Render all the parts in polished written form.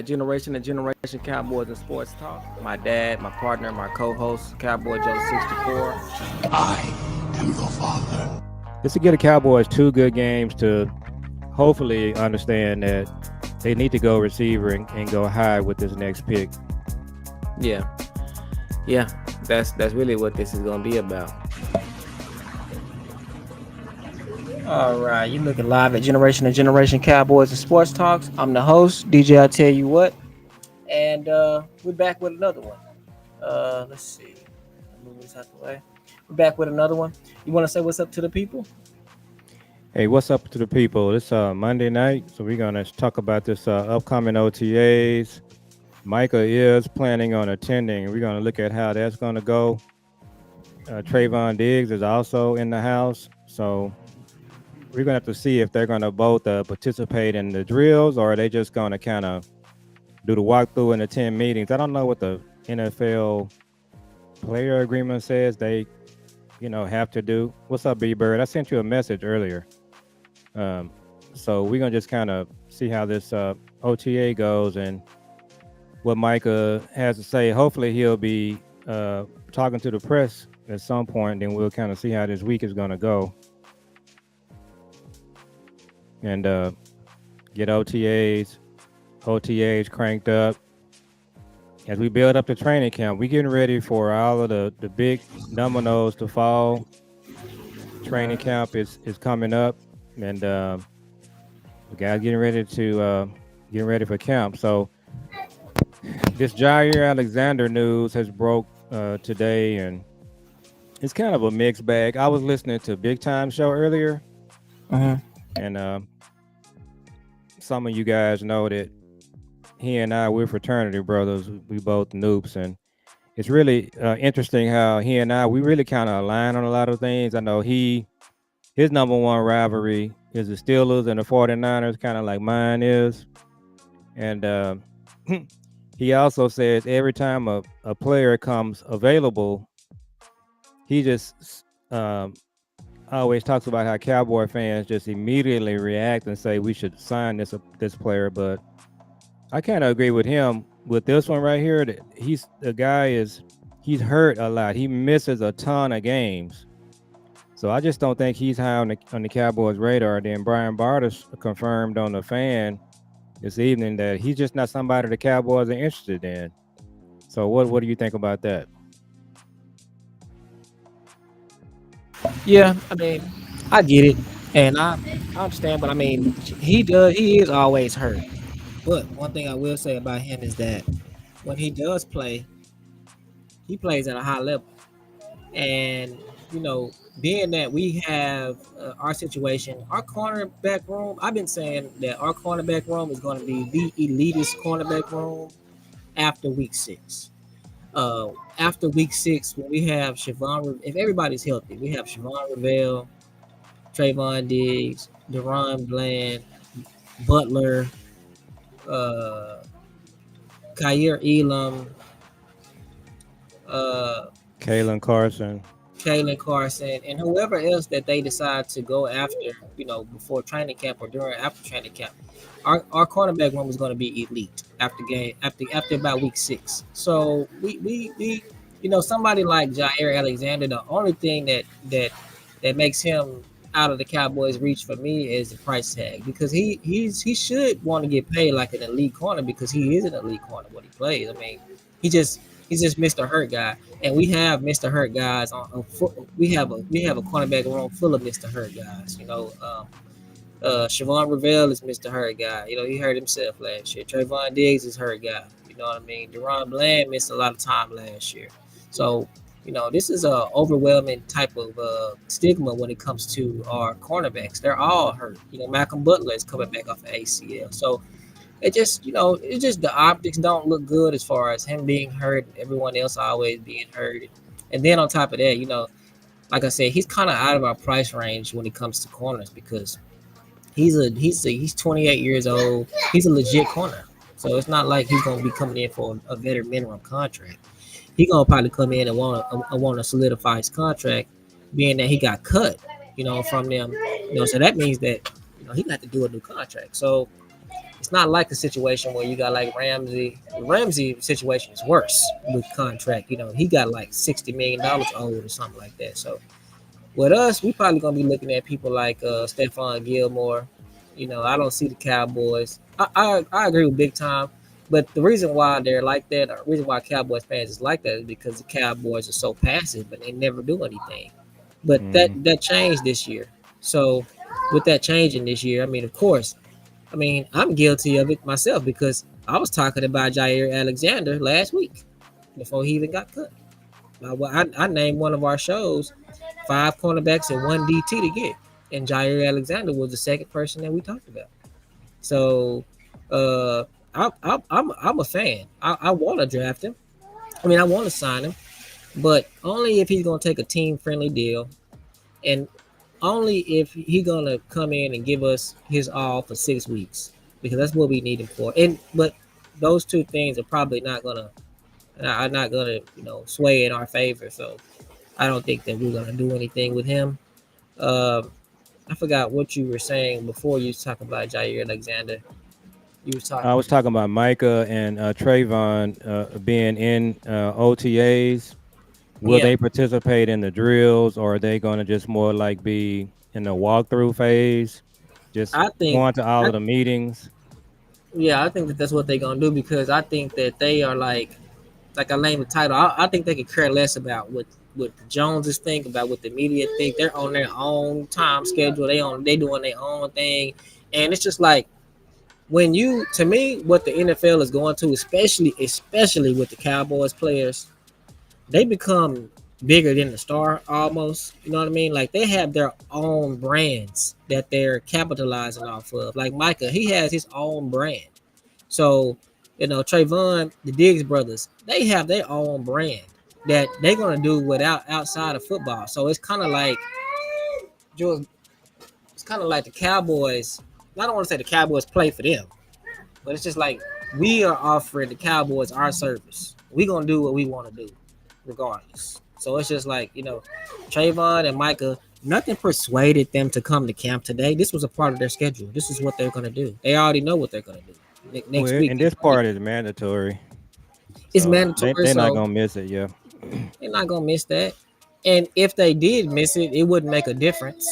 Generation to Generation Cowboys and Sports Talk. My dad, my partner, my co-host, Cowboy Joe 64. I am the father. Just to get the Cowboys 2 good games to hopefully understand that they need to go receiver and go high with this next pick. Yeah, that's really what this is gonna be about. All right, you looking live at Generation to Generation Cowboys and Sports Talks. I'm the host, DJ. I tell you what, and we're back with another one. Let's see, move this out the way. We're back with another one. You want to say what's up to the people? Hey, what's up to the people? It's Monday night, so we're gonna talk about this upcoming OTAs. Micah is planning on attending. We're gonna look at how that's gonna go. Trevon Diggs is also in the house, so we're gonna have to see if they're gonna both participate in the drills or are they just gonna kind of do the walkthrough and attend meetings. I don't know what the NFL player agreement says they, have to do. What's up, B Bird? I sent you a message earlier. So we're gonna just kind of see how this OTA goes and what Micah has to say. Hopefully he'll be talking to the press at some point, then we'll kind of see how this week is gonna go. And get OTAs cranked up. As we build up the training camp, we're getting ready for all of the big dominoes to fall. Training camp is coming up, and the guys getting ready for camp. So this Jair Alexander news has broke today, and it's kind of a mixed bag. I was listening to Big Time Show earlier, and some of you guys know that he and I, we're fraternity brothers. We both Noops, and it's really interesting how he and I, we really kind of align on a lot of things. I know his number one rivalry is the Steelers and the 49ers, kind of like mine is. And he also says every time a player comes available, he just always talks about how Cowboy fans just immediately react and say we should sign this player. But I kind of agree with him with this one right here. That he's hurt a lot. He misses a ton of games. So I just don't think he's high on the Cowboys' radar. Then Brian Bartis confirmed on the Fan this evening that he's just not somebody the Cowboys are interested in. So what do you think about that? Yeah, I mean, I get it, and I understand, but I mean, he is always hurt. But one thing I will say about him is that when he does play, he plays at a high level, and being that we have our situation, our cornerback room, I've been saying that our cornerback room is going to be the elitist cornerback room after week 6. After week 6, when we have if everybody's healthy, we have Siobhan Revelle, Trevon Diggs, Deron Bland, Butler, Kyer Elam, Kalen Carson, and whoever else that they decide to go after, before training camp or during after training camp. Our cornerback room is going to be elite after about week 6. So we somebody like Jair Alexander, the only thing that makes him out of the Cowboys' reach for me is the price tag, because he should want to get paid like an elite corner, because he is an elite corner what he plays. I mean, he's just Mr. Hurt guy, and we have Mr. Hurt guys we have a cornerback room full of Mr. Hurt guys. Siobhan Revelle is Mr. Hurt guy. He hurt himself last year. Trevon Diggs is hurt guy. You know what I mean? Deron Bland missed a lot of time last year. So, this is a overwhelming type of stigma when it comes to our cornerbacks. They're all hurt. Malcolm Butler is coming back off of ACL. So it just, the optics don't look good as far as him being hurt, everyone else always being hurt. And then on top of that, like I said, he's kind of out of our price range when it comes to corners, because he's 28 years old. He's a legit corner. So it's not like he's going to be coming in for a veteran minimum contract. He's going to probably come in and want to solidify his contract, being that he got cut, from them. So that means that, he got to do a new contract. So It's not like the situation where you got like Ramsey. The Ramsey situation is worse with contract. You know, he got like $60 million owed or something like that. So with us, we probably gonna be looking at people like Stephon Gilmore. You know, I don't see the Cowboys. I agree with big time, but the reason why they're like that, or the reason why Cowboys fans is like that, is because the Cowboys are so passive, but they never do anything. But Mm. that changed this year. So with that changing this year, I mean, of course, I mean, I'm guilty of it myself because I was talking about Jair Alexander last week before he even got cut. I named one of our shows five cornerbacks and one DT to get, and Jair Alexander was the second person that we talked about. So, uh, I'm a fan. I want to draft him. I mean, I want to sign him, but only if he's gonna take a team friendly deal, and only if he's gonna come in and give us his all for 6 weeks, because that's what we need him for. And but those two things are probably not gonna sway in our favor. So I don't think that we're gonna do anything with him. Um, I forgot what you were saying before you talk about Jair Alexander. You was I talking. was talking about Micah and Trayvon being in OTAs. Will Yeah, they participate in the drills, or are they going to just more like be in the walkthrough phase, just I think. going to all I, of the meetings? yeah, I think that that's what they're gonna do because I think that they are like I named the title. I think they could care less about what the Joneses think, about what the media think. They're on their own time schedule. They doing their own thing, and it's just like when you to me what the NFL is going to, especially with the Cowboys players, they become bigger than the star almost. You know what I mean? Like they have their own brands that they're capitalizing off of. Like Micah, he has his own brand. So, Trayvon, the Diggs brothers, they have their own brand that they're gonna do without outside of football. So it's kind of like Jules, it's kind of like the Cowboys. I don't want to say the Cowboys play for them, but it's just like we are offering the Cowboys our service. We gonna do what we want to do, regardless. So it's just like Trayvon and Micah. Nothing persuaded them to come to camp today. This was a part of their schedule. This is what they're gonna do. They already know what they're gonna do. Next Well, week and they're this gonna part is mandatory, it's so mandatory, they're not so gonna miss it. Yeah, they're not gonna miss that. And if they did miss it, it wouldn't make a difference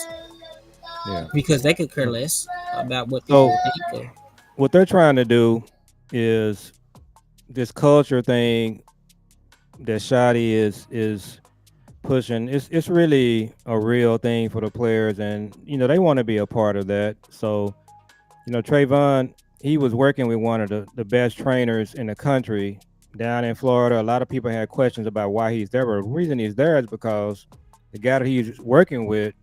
yeah. because they could care less about what people So think. what they're trying to do is this culture thing that Shotty is pushing. It's really a real thing for the players, and they want to be a part of that. So Trayvon, he was working with one of the best trainers in the country down in Florida. A lot of people had questions about why he's there, but the reason he's there is because the guy that he's working with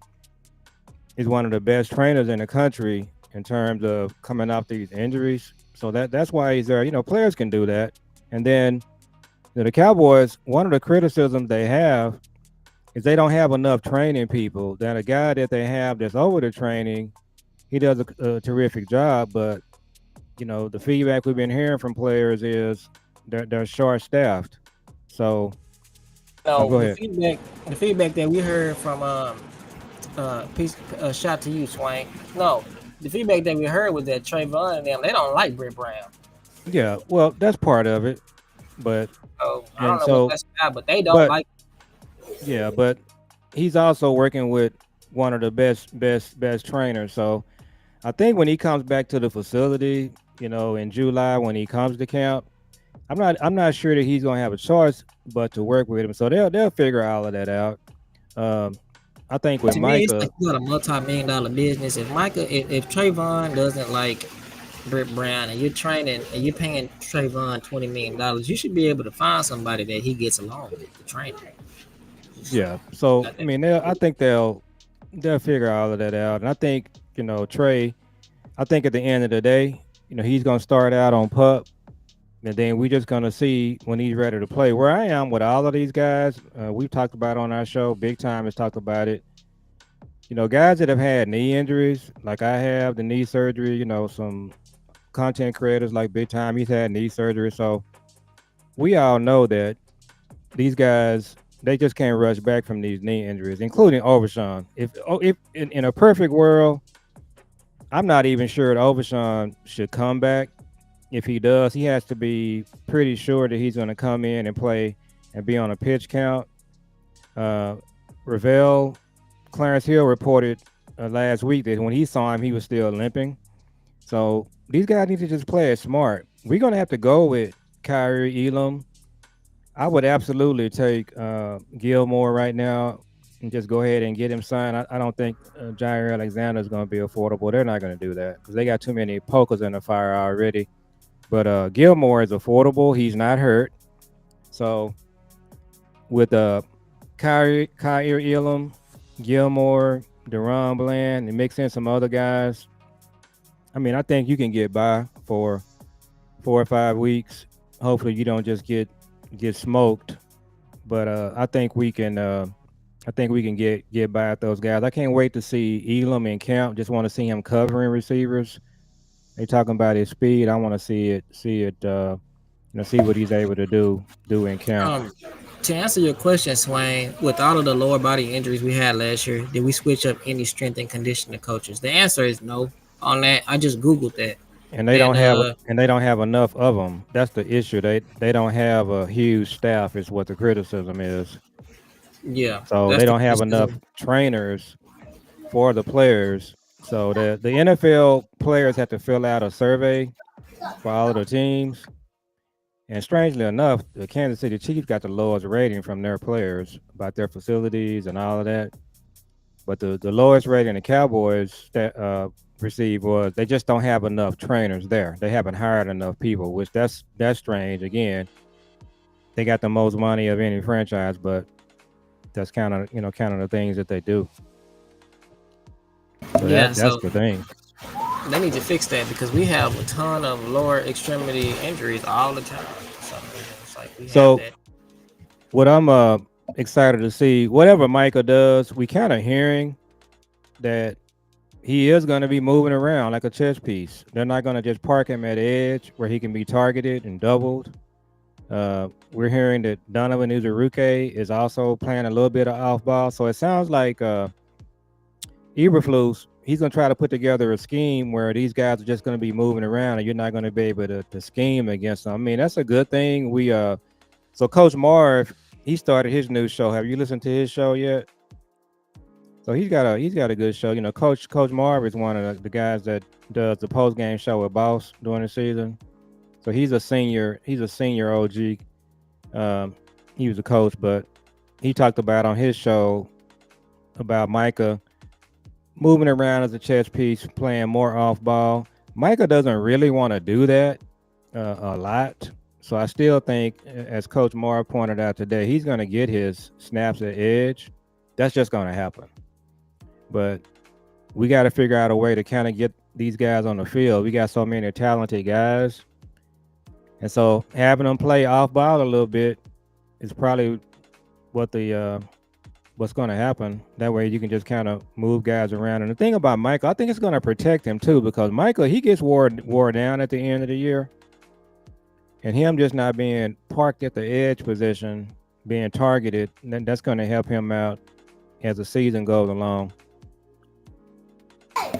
is one of the best trainers in the country in terms of coming off these injuries. So that's why he's there. Players can do that. And then the Cowboys, one of the criticisms they have is they don't have enough training people. That a guy that they have that's over the training, he does a terrific job, but the feedback we've been hearing from players is they're short staffed. So, No, go ahead. the feedback that we heard from peace, shout to you, Swain. No, the feedback that we heard was that Trayvon and them they don't like Britt Brown. Yeah, well, that's part of it, but So I don't and know what so, that's about, but they don't but like. yeah, but he's also working with one of the best trainers. So I think when he comes back to the facility, in July when he comes to camp, I'm not sure that he's gonna have a choice but to work with him. So they'll figure all of that out. Um, I think with To me, it's Micah, like you got a multi-million-dollar business. If Trayvon doesn't like Britt Brown and you're training and you're paying Trayvon $20 million, you should be able to find somebody that he gets along with to train him. yeah. So I I think mean, I think they'll figure all of that out. And I think Trey. I think at the end of the day, he's gonna start out on pup, and then we're just gonna see when he's ready to play. Where I am with all of these guys, we've talked about on our show. Big Time has talked about it. Guys that have had knee injuries, like I have the knee surgery. Some content creators like Big Time, he's had knee surgery. So we all know that these guys they just can't rush back from these knee injuries, including Overshawn. If in a perfect world, I'm not even sure that Overshawn should come back. If he does, he has to be pretty sure that he's going to come in and play and be on a pitch count. Uh, Ravel Clarence Hill reported last week that when he saw him, he was still limping. So these guys need to just play it smart. We're going to have to go with Kyrie Elam. I would absolutely take Gilmore right now and just go ahead and get him signed. I don't think Jair Alexander is going to be affordable. They're not going to do that because they got too many pokers in the fire already. But Gilmore is affordable. He's not hurt. So with Kyrie Elam, Gilmore, Deron Bland, and mix in some other guys, I mean, I think you can get by for 4 or 5 weeks. Hopefully, you don't just get smoked. But I think we can. I think we can get by at those guys. I can't wait to see Elam in camp. Just want to see him covering receivers. They talking about his speed. I want to see it. See it. See what he's able to do in camp. To answer your question, Swain, with all of the lower body injuries we had last year, did we switch up any strength and conditioning coaches? The answer is no. On that, I just googled that, And they and don't have enough of them. That's the issue. They don't have a huge staff. Is what the criticism is. yeah, So that's they the don't have enough criticism. trainers for the players. So the NFL players have to fill out a survey for all of the teams. And strangely enough, the Kansas City Chiefs got the lowest rating from their players about their facilities and all of that. But the lowest rating the Cowboys received was they just don't have enough trainers there. They haven't hired enough people, which that's strange. Again, they got the most money of any franchise, but that's kind of the things that they do. So Yeah, that's so the thing. they need to fix that because we have a ton of lower extremity injuries all the time. So it's like we have So that. what I'm excited to see, whatever Micah does, we kind of hearing that he is going to be moving around like a chess piece. They're not going to just park him at edge where he can be targeted and doubled. We're hearing that Donovan Uzuruke is also playing a little bit of off ball. So it sounds like Eberflus, he's going to try to put together a scheme where these guys are just going to be moving around and you're not going to be able to scheme against them. I mean, that's a good thing. So Coach Marv, he started his new show. Have you listened to his show yet? So he's got a good show. Coach Marv is one of the guys that does the post game show with Boss during the season. So he's a senior OG. He was a coach, but he talked about on his show about Micah moving around as a chess piece, playing more off ball. Micah doesn't really want to do that a lot. So I still think, as Coach Marv pointed out today, he's going to get his snaps at edge. That's just going to happen. But we got to figure out a way to kind of get these guys on the field. We got so many talented guys. And so having them play off ball a little bit is probably what's going to happen. That way you can just kind of move guys around. And the thing about Michael, I think it's going to protect him too, because Michael, he gets wore down at the end of the year. And him just not being parked at the edge position, being targeted, that's going to help him out as the season goes along.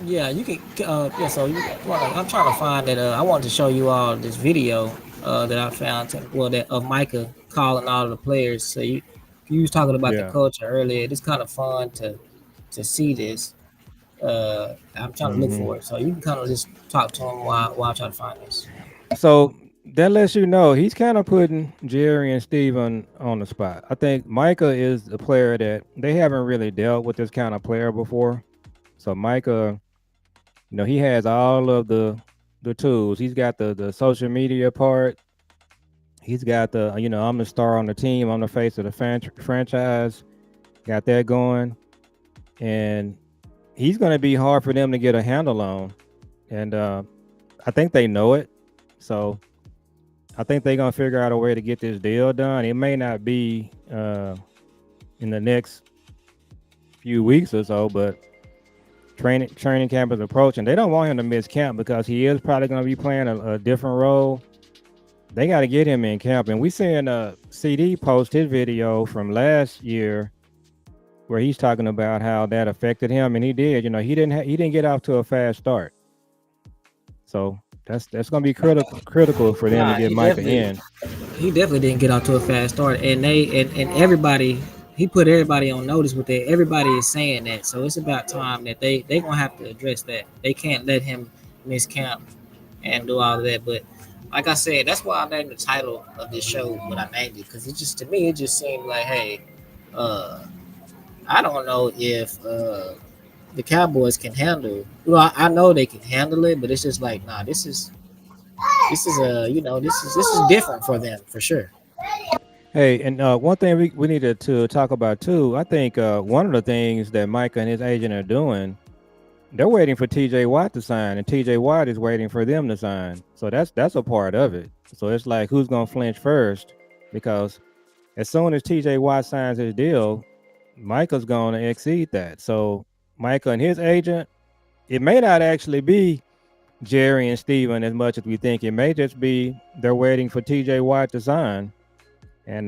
Yeah, you can. Yeah, so I'm trying to find that. I wanted to show you all this video that I found. That of Micah calling all of the players. So you was talking about the culture earlier. It's kind of fun to see this. I'm trying to look for it, so you can kind of just talk to him while I try to find this. So that lets you know he's kind of putting Jerry and Steven on the spot. I think Micah is a player that they haven't really dealt with this kind of player before. So Micah, he has all of the tools. He's got the social media part. He's got the, I'm the star on the team. I'm the face of the franchise. Got that going. And he's going to be hard for them to get a handle on. And I think they know it. So I think they're going to figure out a way to get this deal done. It may not be in the next few weeks or so, but training camp is approaching. They don't want him to miss camp because he is probably going to be playing a different role. They got to get him in camp. And we seeing CD post his video from last year where he's talking about how that affected him. And he did, he didn't get off to a fast start. So that's gonna be critical for them to Nah, get Micah in. he definitely didn't get off to a fast start, and and everybody he put everybody on notice with that. Everybody is saying that, so it's about time that they gonna have to address that. They can't let him miss camp and do all of that. But like I said, that's why I named the title of this show what I named it, because it just to me it just seemed like, hey, uh, I don't know if the Cowboys can handle. Well, I know they can handle it, but it's just like, nah, this is a this is different for them for sure. Hey, and one thing we needed to talk about too. I think one of the things that Micah and his agent are doing, they're waiting for T.J. Watt to sign, and T.J. Watt is waiting for them to sign. So that's a part of it. So it's like who's gonna flinch first? Because as soon as T.J. Watt signs his deal, Micah's going to exceed that. So Micah and his agent, it may not actually be Jerry and Steven as much as we think. It may just be they're waiting for T.J. Watt to sign, and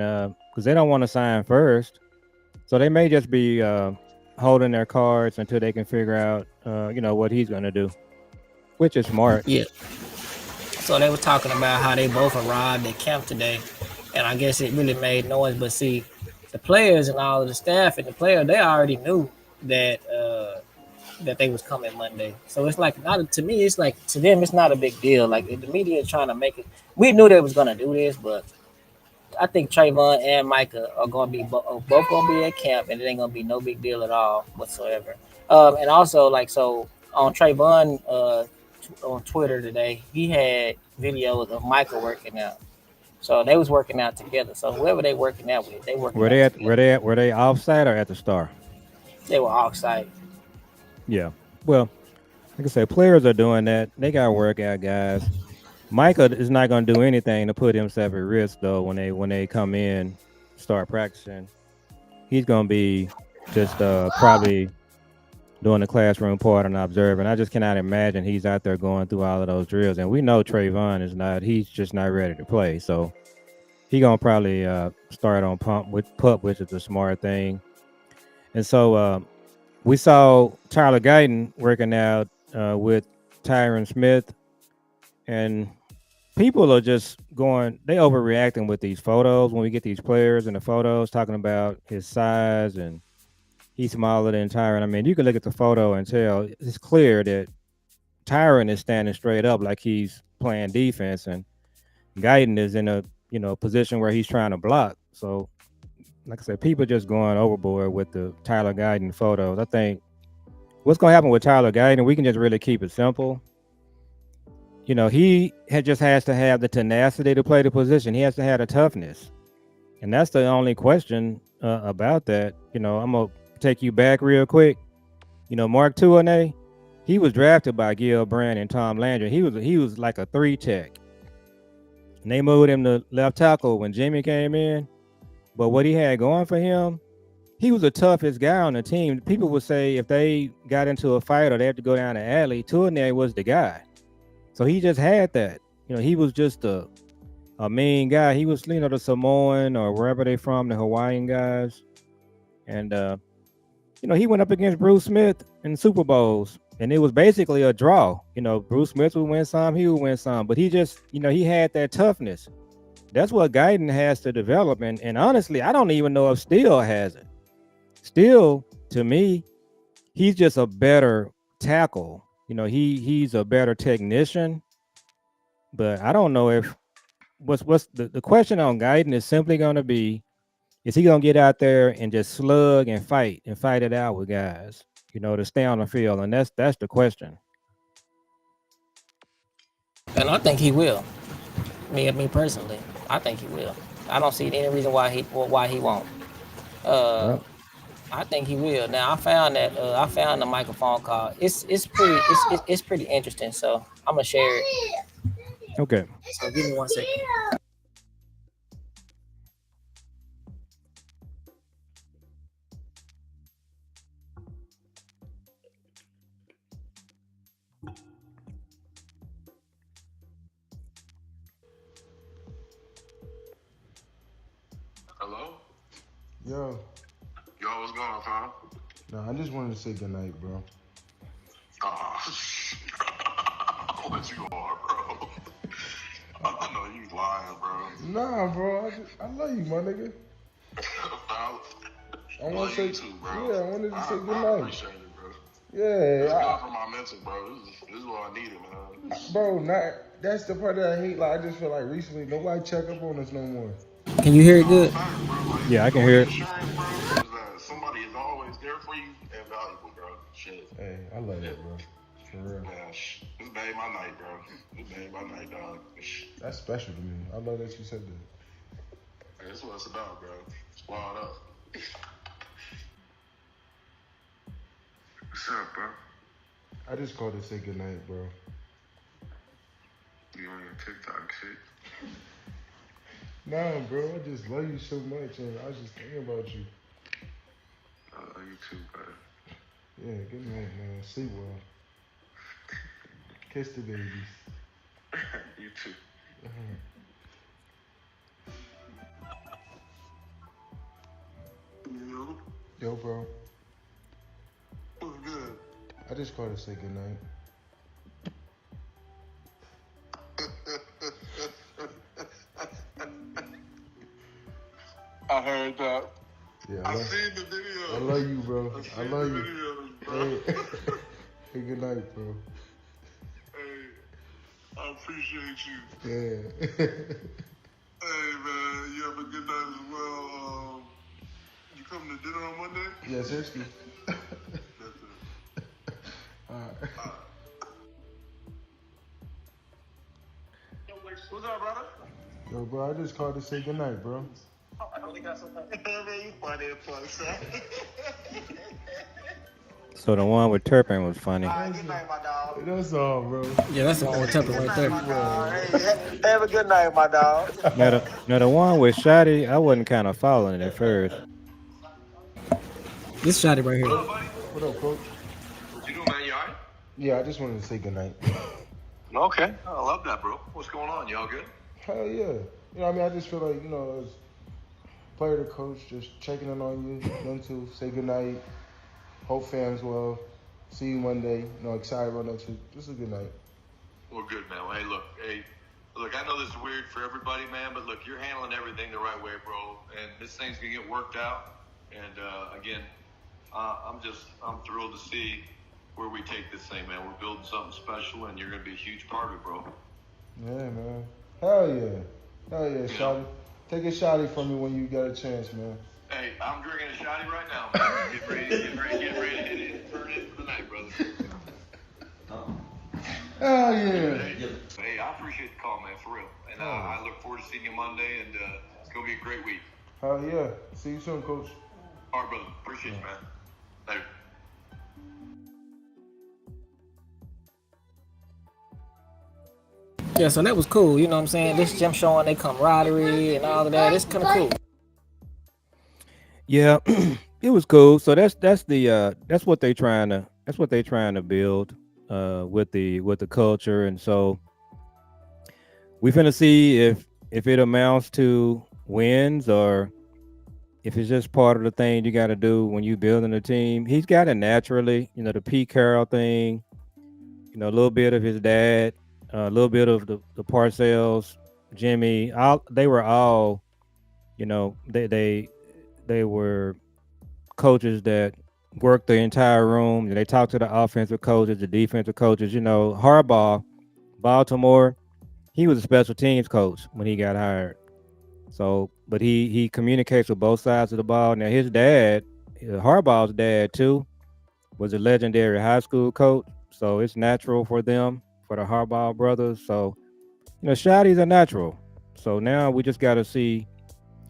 because they don't want to sign first, so they may just be holding their cards until they can figure out, what he's going to do, which is smart. Yeah. So they were talking about how they both arrived at camp today, and I guess it really made noise. But see, the players and all of the staff and the player, they already knew that that they was coming Monday. So it's like not to me. It's like to them, it's not a big deal. Like the media is trying to make it. We knew they was gonna do this, but I think Trayvon and Micah are gonna be both gonna be at camp, and it ain't gonna be no big deal at all whatsoever. And also, like so on Trayvon on Twitter today, he had videos of Micah working out. So they was working out together. So whoever they working out with, they working Were out they at were together. they at, were they offside or at the star? They were off site. Yeah. Well, like I said, players are doing that. They got to work out, guys. Micah is not going to do anything to put himself at risk though when they come in, start practicing. He's going to be just probably doing the classroom part and observing. I just cannot imagine he's out there going through all of those drills. And we know Trayvon is not. He's just not ready to play. So he gonna probably start on pup, which is a smart thing. And so we saw Tyler Guyton working out with Tyron Smith, and people are just going. They overreacting with these photos when we get these players in the photos talking about his size and he's smaller than Tyron. I mean, you can look at the photo and tell it's clear that Tyron is standing straight up like he's playing defense, and Guyton is in a position where he's trying to block. So, like I said, people just going overboard with the Tyler Guyton photos. I think what's going to happen with Tyler Guyton, we can just really keep it simple. He just has to have the tenacity to play the position. He has to have the toughness, and that's the only question about that. I'm gonna take you back real quick. Mark Tuanay, he was drafted by Gil Brandt and Tom Landry. He was like a 3 tech. And they moved him to left tackle when Jimmy came in. But what he had going for him, he was the toughest guy on the team. People would say if they got into a fight or they had to go down the alley, Tuanay was the guy. So he just had that. He was just a mean guy. He was, the Samoan or wherever they from, the Hawaiian guys. And he went up against Bruce Smith in Super Bowls, and it was basically a draw. Bruce Smith would win some, he would win some, but he just, he had that toughness. That's what Guyton has to develop, and honestly, I don't even know if Steele has it. Steele, to me, he's just a better tackle. He's a better technician, but I don't know if what's the question on Guyton is simply going to be, is he gonna get out there and just slug and fight it out with guys, to stay on the field? And that's the question. And I think he will. Me personally, I think he will. I don't see any reason why he won't. Uh, Well, I think he will. Now I found the microphone call. It's pretty interesting. So I'm gonna share it. okay. So give me 1 second. Hello? Yo, Yo, what's going on, fam? no, I just wanted to say goodnight, bro. Oh, what you are, bro. I know you lying, bro. Nah, bro. I love you, my nigga. I want to say, you too, bro. yeah, I wanted to say good I night. appreciate it, bro. Yeah, It's good for my mental, bro. This is what I needed, man. bro. That's the part that I hate. Like, I just feel like recently nobody check up on us no more. Can you hear it good? Facts, bro. Like, Yeah, I the can hear it. reassurance, bro, is that somebody is always there for you and valuable, bro. Shit. Hey, I love that, bro. For real. Man, this made my night, bro. This made my night, dog. That's special to me. I love that you said that. That's what it's about, bro. Squad up. What's up, bro? I just called to say good night, bro. You on your TikTok shit? Nah, bro. I just love you so much, and I was just thinking about you. I love you too, bro. Yeah, good night, man. Sleep well. Kiss the babies. You too. Yo, Yo, bro. what's good? I just called to say good night. I heard that. Yeah, I seen the video. I love you, bro. I love you. Videos, bro. Hey, hey, good night, bro. Hey, I appreciate you. Yeah. Hey, man, you have a good night as well. You coming to dinner on Monday? Yeah, seriously. That's it. All right. What's up, brother? Yo, bro, I just called to say good night, bro. Oh, I only got something. Man, you funny as fuck, son. So the one with Turpin was funny. All right, good night, my dog. That's all, bro. Yeah, that's the one with Tucker right there. Hey, have a good night, my dog. Now the one with Shotty, I wasn't kind of following it at first. This shotty right here. What up, coach? What you doing, man? You all right? Yeah, I just wanted to say good night. Okay. I love that, bro. What's going on? Y'all good? Hell yeah. You know what I mean? I just feel like, as player to coach, just checking in on you, them two, say good night. Hope fans well. See you Monday. Excited about next week. Just a good night. Well, good, man. Well, hey, look, I know this is weird for everybody, man, but look, you're handling everything the right way, bro. And this thing's going to get worked out. And, again, I'm thrilled to see where we take this thing, man. We're building something special, and you're going to be a huge part of it, bro. Yeah, man. Hell yeah, Shotty. Take a shotty from me when you got a chance, man. Hey, I'm drinking a shotty right now, man. Get ready to hit it. Turn it for the night, brother. Hell yeah. Hey, I appreciate the call, man, for real. And I look forward to seeing you Monday, and it's going to be a great week. Hell yeah. See you soon, coach. All right, brother. Appreciate you, man. Later. Yeah, so that was cool. You know what I'm saying? This gym showing their camaraderie and all of that. It's kind of cool. Yeah, it was cool. So that's what they trying to build with the culture, and so we finna see if it amounts to wins or if it's just part of the thing you got to do when you building a team. He's got it naturally, the Pete Carroll thing, a little bit of his dad, a little bit of the Parcells, Jimmy. They were all, they were coaches that worked the entire room. They talked to the offensive coaches, the defensive coaches. Harbaugh, Baltimore, he was a special teams coach when he got hired. So, but he communicates with both sides of the ball. Now, his dad, Harbaugh's dad too, was a legendary high school coach. So it's natural for them, for the Harbaugh brothers. So, Shotty's a natural. So now we just got to see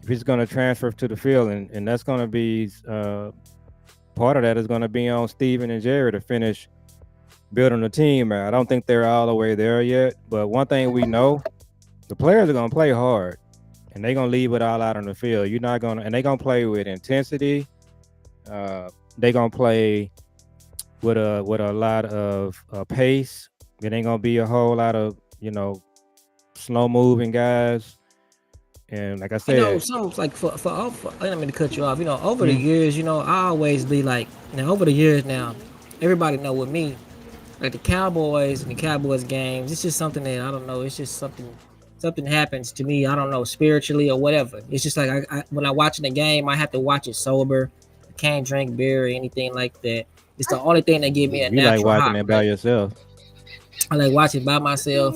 if he's going to transfer to the field, and that's going to be part of that is going to be on Steven and Jerry to finish building the team. I don't think they're all the way there yet, but one thing we know, the players are going to play hard, and they're going to leave it all out on the field. And they're going to play with intensity. They're going to play with a lot of pace. It ain't going to be a whole lot of, slow moving guys. And like I said, so like for I don't mean to cut you off. Over the years, I always be like, now over the years now, everybody know with me, like the Cowboys and the Cowboys games. It's just something that I don't know. It's just something happens to me. I don't know spiritually or whatever. It's just like when I'm watching the game, I have to watch it sober. I can't drink beer or anything like that. It's the only thing that give me a You like natural watching high, it by right? yourself. I like watching by myself.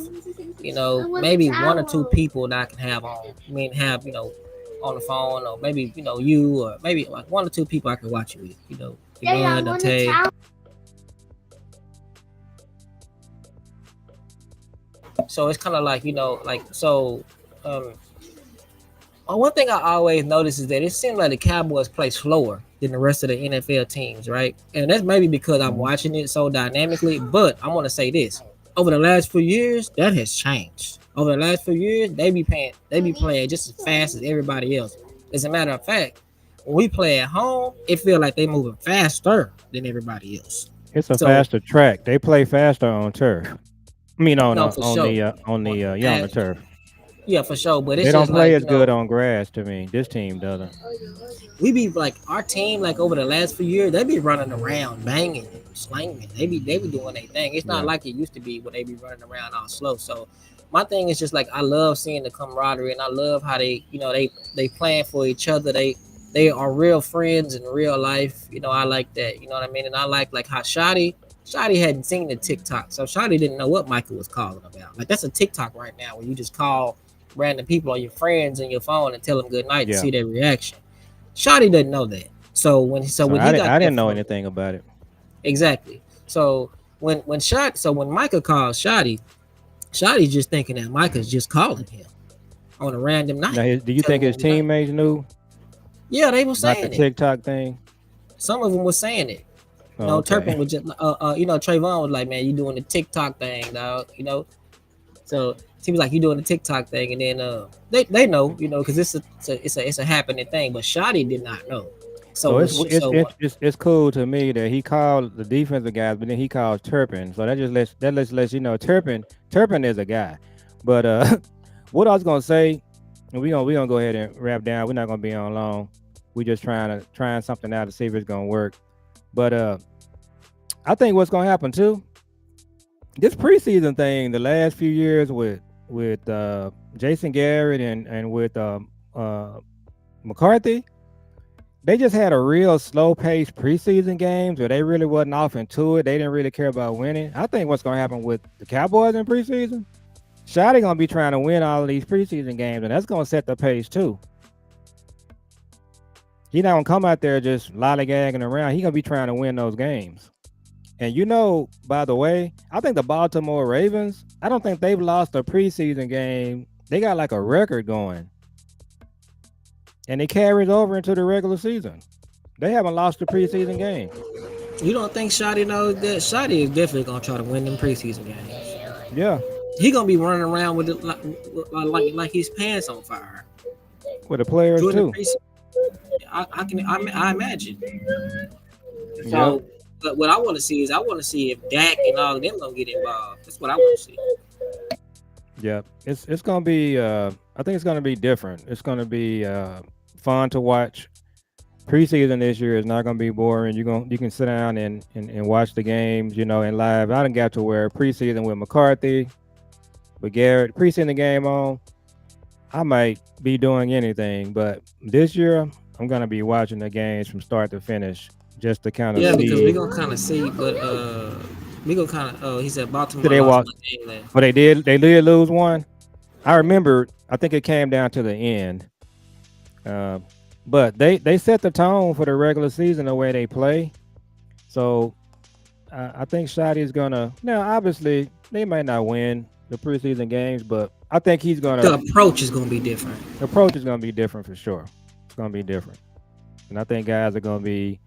You know, maybe one or two people that I can have on. I mean, have on the phone, or maybe you, or maybe like one or two people I can watch it with. Devon, Dante. So it's kind of like like so. Um, One thing I always notice is that it seems like the Cowboys play slower than the rest of the NFL teams, right? And that's maybe because I'm Mhm. watching it so dynamically. But I want to say this: over the last few years, that has changed. Over the last few years, they be playing just as fast as everybody else. As a matter of fact, when we play at home, it feels like they moving faster than everybody else. It's a So faster track. They play faster on turf. I mean, no, for sure, yeah, on the turf. yeah, for sure. But They it's don't just play like as good on grass to me. This team doesn't. we be like our team like over the last few years they be running around banging slanging they be doing their thing. It's not Yeah, like it used to be when they be running around all slow. So my thing is just like I love seeing the camaraderie and I love how they playing for each other. They are real friends in real life. I like that. You know what I mean? And I like how Shotty hadn't seen the TikTok, so Shotty didn't know what Michael was calling about. Like that's a TikTok right now where you just call random people or your friends on your phone and tell them good night to yeah. see their reaction. Shotty doesn't know that. So So when he got I that didn't know phone, anything about it. exactly. So when Micah calls Shotty, Shotty's just thinking that Micah's just calling him on a random Now, night, do you think telling him his good night. teammates knew Yeah, they were about the saying it. TikTok thing? Some of them were saying it. Oh, Turpin okay. was just Trayvon was like, man, you doing the TikTok thing, dog. So he was like, you doing the TikTok thing, and then they know, because it's a happening thing. But Shotty did not know. So So when it's sh- it's so it's what? it's, it's cool to me that he called the defensive guys, but then he calls Turpin. So that lets you know Turpin is a guy. But what I was gonna say, and we gonna go ahead and wrap down. We're not gonna be on long. We just trying something out to see if it's gonna work. But I think what's gonna happen too, this preseason thing, the last few years with Jason Garrett and with uh, McCarthy, they just had a real slow paced preseason games where they really wasn't off into it. They didn't really care about winning. I think what's gonna happen with the Cowboys in preseason, Shotty gonna be trying to win all of these preseason games, and that's gonna set the pace too. He not gonna come out there just lollygagging around. He gonna be trying to win those games. And by the way, I think the Baltimore Ravens, I don't think they've lost a preseason game. They got like a record going. And it carries over into the regular season. They haven't lost a preseason game. You don't think Shotty knows that? Shotty is definitely gonna try to win them preseason games. Yeah. He gonna be running around with it like his pants on fire With the players during the too. preseason. I imagine. Yep. So, but what I want to see is I want to see if Dak and all of them gonna get involved. That's what I want to see. Yep. It's gonna be I think it's gonna be different. It's gonna be fun to watch. Preseason this year is not gonna be boring. You can sit down and watch the games, in live. I done got to where preseason with McCarthy, with Garrett, preseason game on, I might be doing anything. But this year I'm gonna be watching the games from start to finish just to kind of Yeah, because we're see. gonna kind of see, but we gonna kind of. Oh, he said Did Baltimore they lost walk? one game left. But they did lose one. I remember. I think it came down to the end. Uh, but they set the tone for the regular season the way they play. So I think Shotty is gonna. Now, obviously, they might not win the preseason games, but I think he's gonna. The approach is gonna be different. The approach is gonna be different for sure. It's gonna be different, and I think guys are gonna be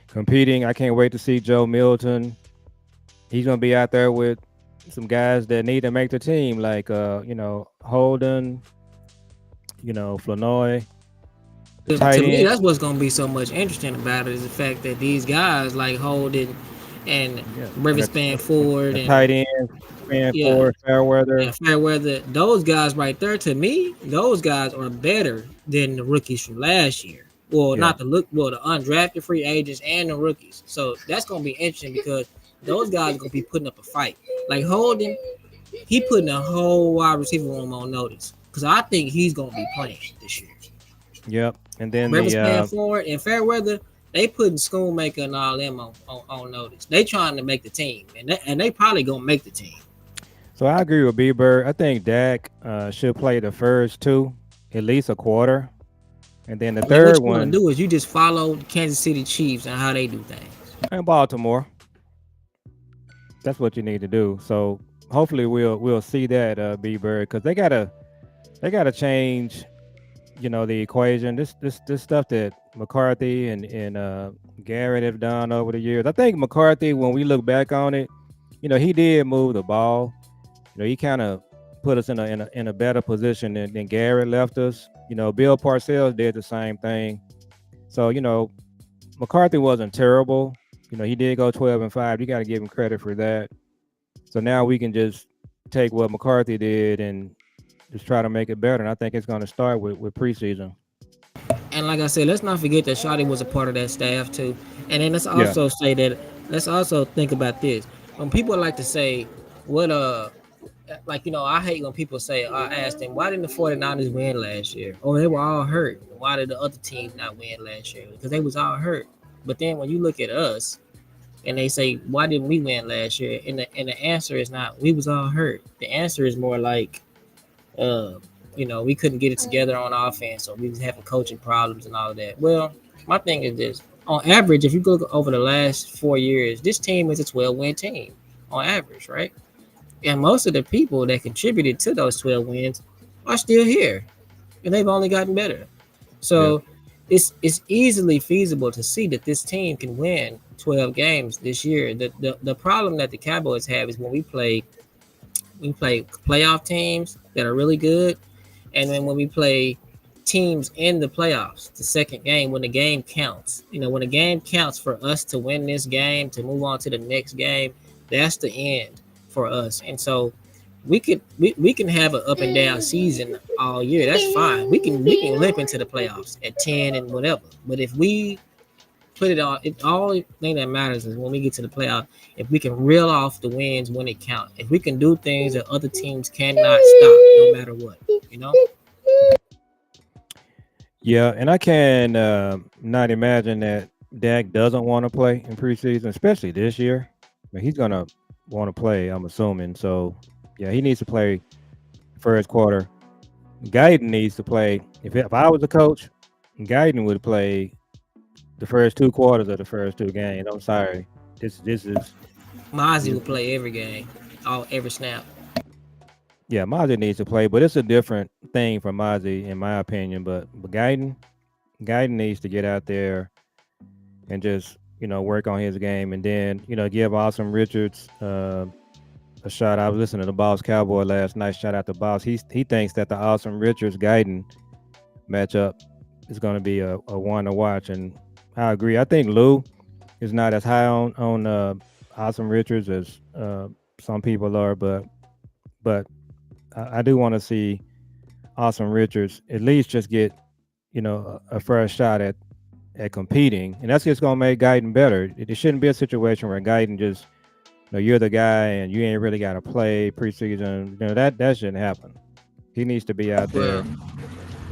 competing. I can't wait to see Joe Milton. He's gonna be out there with some guys that need to make the team, like Holden, Flanoy, the tight To me, end. that's what's gonna be so much interesting about it is the fact that these guys like Holden and Yeah, and Riverspan Ford the and tight end, fan yeah, for Fairweather. yeah, Fairweather. Those guys right there, to me, those guys are better than the rookies from last year. Well, Yeah, not the look, well, the undrafted free agents and the rookies. So that's gonna be interesting because those guys are gonna be putting up a fight. Like Holden, he putting a whole wide receiver room on notice because I think he's gonna be playing this year. Yep. And then Ravens the playing forward in fair weather, they putting Schoonmaker and all them on notice. They trying to make the team, and they probably gonna make the team. so I agree with B Bird. I think Dak should play the first two, at least a quarter, and then the I mean, what third you want to one do is you just follow the Kansas City Chiefs and how they do things. in Baltimore. That's what you need to do. So hopefully we'll see that B Bird because they gotta change the equation. This stuff that McCarthy and Garrett have done over the years. I think McCarthy, when we look back on it, he did move the ball. He kind of put us in a better position than Garrett left us. Bill Parcells did the same thing. So McCarthy wasn't terrible. He did go 12-5. You got to give him credit for that. So now we can just take what McCarthy did and just try to make it better. And I think it's going to start with preseason. And like I said, let's not forget that Shotty was a part of that staff too. And then let's Yeah. also say that let's also think about this. When people like to say, what like I hate when people say, I asked them, why didn't the 49ers win last year? Oh, they were all hurt. Why did the other teams not win last year? Because they was all hurt. But then when you look at us and they say, why didn't we win last year? And the answer is not we was all hurt. The answer is more like uh, we couldn't get it together on offense, or we was having coaching problems and all of that. Well, my thing is this: on average, if you look over the last 4 years, this team is a 12-win team on average, right? And most of the people that contributed to those 12 wins are still here, and they've only gotten better. Yeah. So it's easily feasible to see that this team can win 12 games this year. The problem that the Cowboys have is when we play playoff teams that are really good, and then when we play teams in the playoffs, the second game, when the game counts, when the game counts for us to win this game, to move on to the next game, that's the end for us. And so we can have an up and down season all year. That's fine. We can limp into the playoffs at 10 and whatever. But if we put it on, all thing that matters is when we get to the playoff, if we can reel off the wins when it counts, if we can do things that other teams cannot stop, no matter what, Yeah, and I can not imagine that Dak doesn't want to play in preseason, especially this year. But he's gonna want to play, I'm assuming. So yeah, he needs to play first quarter. Guyton needs to play. If I was a coach, Guyton would play the first two quarters of the first two games. I'm sorry. This is Mozzie will play every game, every snap. yeah, Mozzie needs to play, but it's a different thing for Mozzie, in my opinion. But Guyton needs to get out there and just work on his game, and then give Awesome Richards a shot. I was listening to the Boss Cowboy last night. Shout out to Boss. He thinks that the Awesome Richards Guyton matchup is going to be a one to watch, and I agree. I think Lou is not as high on Awesome Richards as some people are, but I do want to see Awesome Richards at least just get a first shot at competing, and that's just gonna make Guyton better. It shouldn't be a situation where Guyton just you're the guy and you ain't really got to play preseason. That shouldn't happen. He needs to be out there. Well,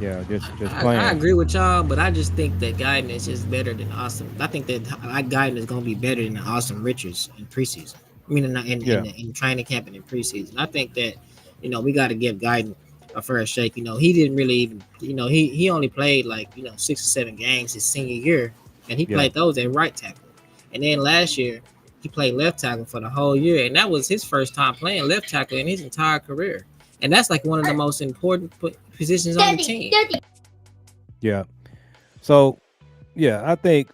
Yeah, just I playing. agree with y'all, but I just think that Guyton is just better than Awesome. I think that Guyton is going to be better than Awesome Richards in preseason. I mean, in training camp and in preseason. I think that we got to give Guyton a fair shake. He didn't really even he only played like 6 or 7 games his senior year, and he played those at right tackle. And then last year he played left tackle for the whole year, and that was his first time playing left tackle in his entire career. And that's like one of the most important positions on the team. Yeah. So, yeah, I think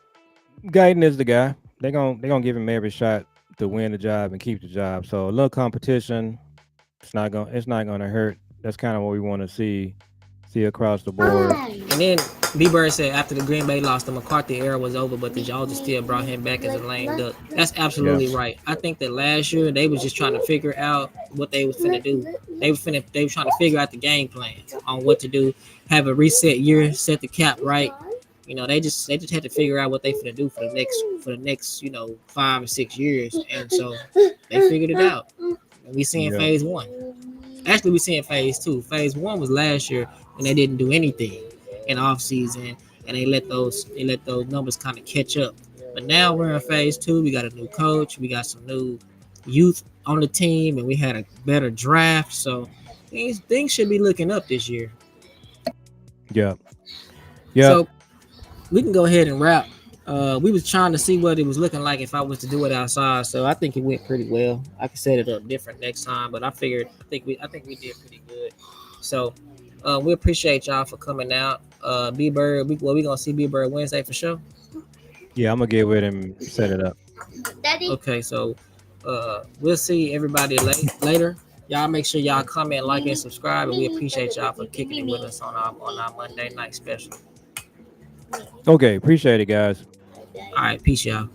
Guyton is the guy. They're gonna give him every shot to win the job and keep the job. So a little competition, it's not gonna hurt. That's kind of what we want to see across the board. And then B Bird said after the Green Bay loss, the McCarthy era was over, but the Georgia still brought him back as a lame duck. That's absolutely right. I think that last year they was just trying to figure out what they was finna do. They were trying to figure out the game plan on what to do, have a reset year, set the cap right, They just had to figure out what they finna do for the next 5 or 6 years, and so they figured it out. And we seeing Yeah. phase one. Actually, we seeing phase two. Phase one was last year when they didn't do anything in off season, and they let those numbers kind of catch up. But now we're in phase two. We got a new coach. We got some new youth on the team, and we had a better draft. So things should be looking up this year. Yeah. Yeah. So we can go ahead and wrap. We was trying to see what it was looking like if I was to do it outside. So I think it went pretty well. I could set it up different next time, but I think we did pretty good. So we appreciate y'all for coming out. B Bird, we gonna see B Bird Wednesday for sure. Yeah. I'm gonna get with him, set it up. Okay, so we'll see everybody later. Y'all make sure y'all comment, like, and subscribe, and we appreciate y'all for kicking it with us on our Monday night special. Okay. Appreciate it, guys. All right, peace, y'all.